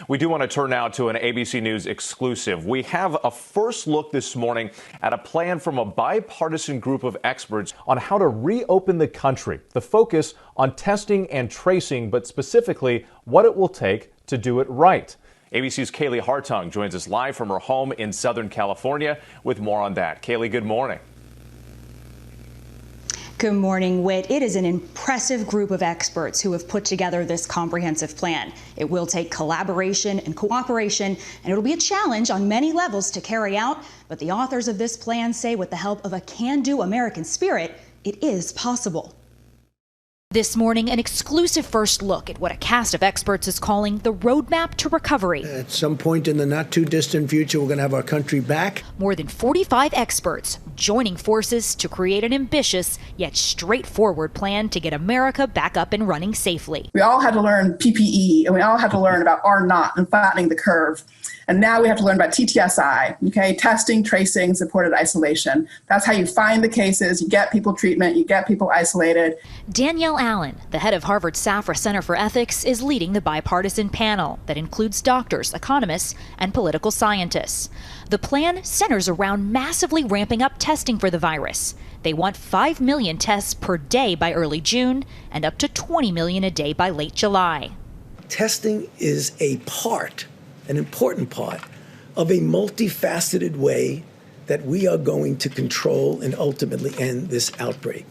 We do want to turn now to an ABC News exclusive. We have a first look this morning at a plan from a bipartisan group of experts on how to reopen the country. The focus on testing and tracing, but specifically what it will take to do it right. ABC's Kaylee Hartung joins us live from her home in Southern California with more on that. Kaylee, good morning. Good morning, Whit. It is an impressive group of experts who have put together this comprehensive plan. It will take collaboration and cooperation, and it'll be a challenge on many levels to carry out. But the authors of this plan say with the help of a can-do American spirit, it is possible. This morning, an exclusive first look at what a cast of experts is calling the roadmap to recovery. At some point in the not too distant future, we're going to have our country back. More than 45 experts joining forces to create an ambitious yet straightforward plan to get America back up and running safely. We all had to learn PPE, and we all had to learn about R0 and flattening the curve. And now we have to learn about TTSI, okay? Testing, tracing, supported isolation. That's how you find the cases, you get people treatment, you get people isolated. Danielle Allen, the head of Harvard Safra Center for Ethics, is leading the bipartisan panel that includes doctors, economists, and political scientists. The plan centers around massively ramping up testing for the virus. They want 5 million tests per day by early June and up to 20 million a day by late July. Testing is a part, an important part, of a multifaceted way that we are going to control and ultimately end this outbreak.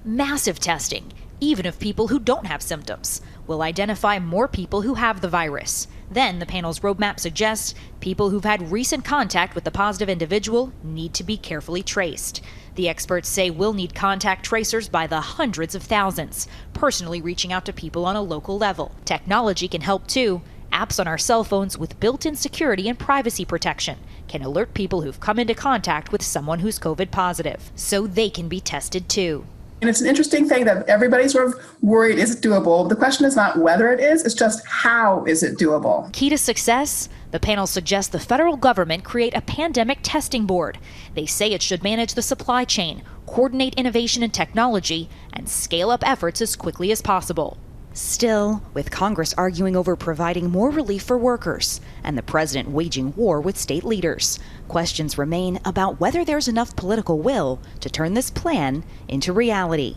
Massive testing, even of people who don't have symptoms, will identify more people who have the virus. Then the panel's roadmap suggests people who've had recent contact with the positive individual need to be carefully traced. The experts say we'll need contact tracers by the hundreds of thousands, personally reaching out to people on a local level. Technology can help too. Apps on our cell phones with built-in security and privacy protection can alert people who've come into contact with someone who's COVID positive, so they can be tested too. And it's an interesting thing that everybody's sort of worried, is it doable? The question is not whether it is, it's just how is it doable? Key to success? The panel suggests the federal government create a pandemic testing board. They say it should manage the supply chain, coordinate innovation and technology, and scale up efforts as quickly as possible. Still, with Congress arguing over providing more relief for workers and the president waging war with state leaders, questions remain about whether there's enough political will to turn this plan into reality.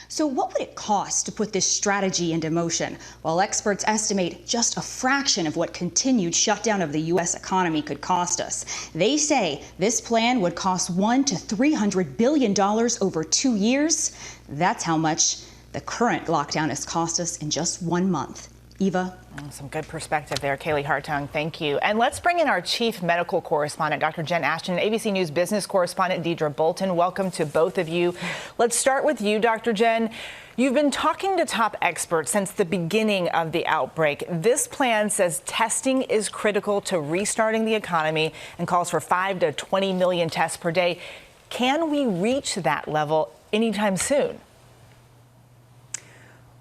So what would it cost to put this strategy into motion? Well, experts estimate just a fraction of what continued shutdown of the U.S. economy could cost us. They say this plan would cost $100 to $300 billion over 2 years. That's how much the current lockdown has cost us in just 1 month. Eva? Some good perspective there, Kaylee Hartung. Thank you. And let's bring in our chief medical correspondent, Dr. Jen Ashton, and ABC News business correspondent, Deidre Bolton. Welcome to both of you. Let's start with you, Dr. Jen. You've been talking to top experts since the beginning of the outbreak. This plan says testing is critical to restarting the economy and calls for 5 to 20 million tests per day. Can we reach that level anytime soon?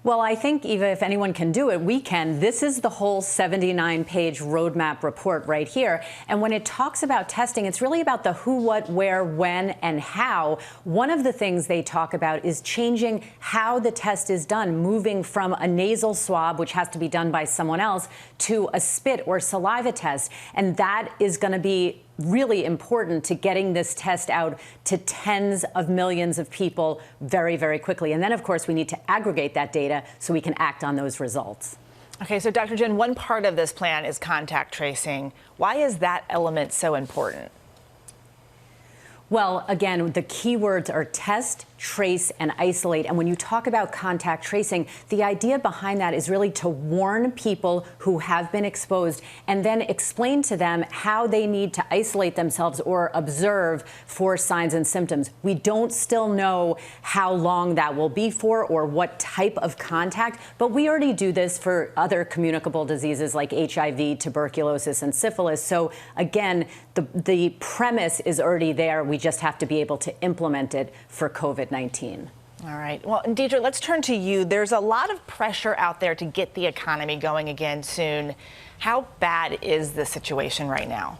Well, I think, Eva, if anyone can do it, we can. This is the whole 79-page roadmap report right here. And when it talks about testing, it's really about the who, what, where, when, and how. One of the things they talk about is changing how the test is done, moving from a nasal swab, which has to be done by someone else, to a spit or saliva test. And that is going to be really important to getting this test out to tens of millions of people very, very quickly. And then, of course, we need to aggregate that data so we can act on those results. Okay, so Dr. Jen, one part of this plan is contact tracing. Why is that element so important? Well, again, the key words are test, trace, and isolate. And when you talk about contact tracing, the idea behind that is really to warn people who have been exposed and then explain to them how they need to isolate themselves or observe for signs and symptoms. We don't still know how long that will be for or what type of contact, but we already do this for other communicable diseases like HIV, tuberculosis, and syphilis. So again, the premise is already there. We just have to be able to implement it for COVID-19. All right. Well, and Deidre, let's turn to you. There's a lot of pressure out there to get the economy going again soon. How bad is the situation right now?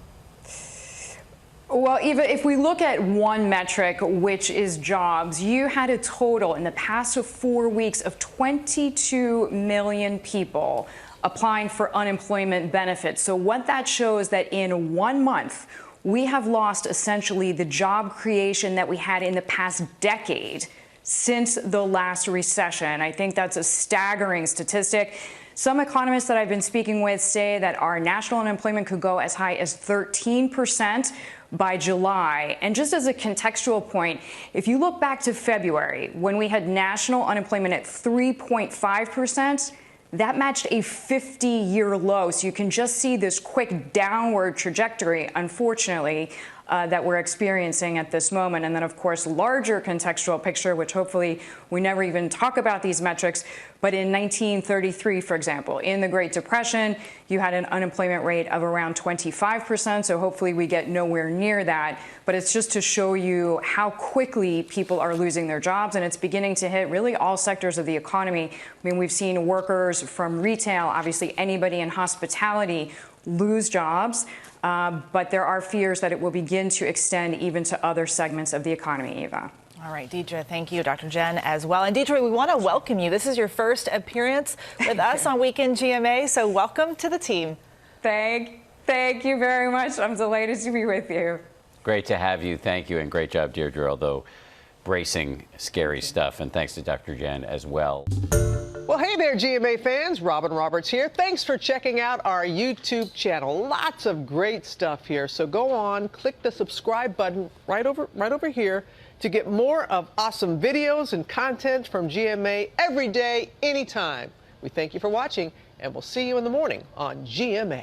Well, Eva, if we look at one metric, which is jobs, you had a total in the past 4 weeks of 22 million people applying for unemployment benefits. So what that shows that in 1 month, we have lost essentially the job creation that we had in the past decade since the last recession. I think that's a staggering statistic. Some economists that I've been speaking with say that our national unemployment could go as high as 13% by July. And just as a contextual point, if you look back to February, when we had national unemployment at 3.5%, that matched a 50-year low. So you can just see this quick downward trajectory, unfortunately, that we're experiencing at this moment. And then, of course, larger contextual picture, which hopefully we never even talk about these metrics. But in 1933, for example, in the Great Depression, you had an unemployment rate of around 25%. So hopefully we get nowhere near that. But it's just to show you how quickly people are losing their jobs. And it's beginning to hit really all sectors of the economy. I mean, we've seen workers from retail, obviously anybody in hospitality, lose jobs. But there are fears that it will begin to extend even to other segments of the economy, Eva. All right, Deidre, thank you, Dr. Jen, as well. And Deidre, we want to welcome you. This is your first appearance with us on Weekend GMA, so welcome to the team. Thank you very much. I'm delighted to be with you. Great to have you. Thank you, and great job, Deirdre, although bracing scary stuff. And thanks to Dr. Jen as well. Well, hey there, GMA fans. Robin Roberts here. Thanks for checking out our YouTube channel. Lots of great stuff here. So go on, click the subscribe button right over here to get more of awesome videos and content from GMA every day, anytime. We thank you for watching, and we'll see you in the morning on GMA.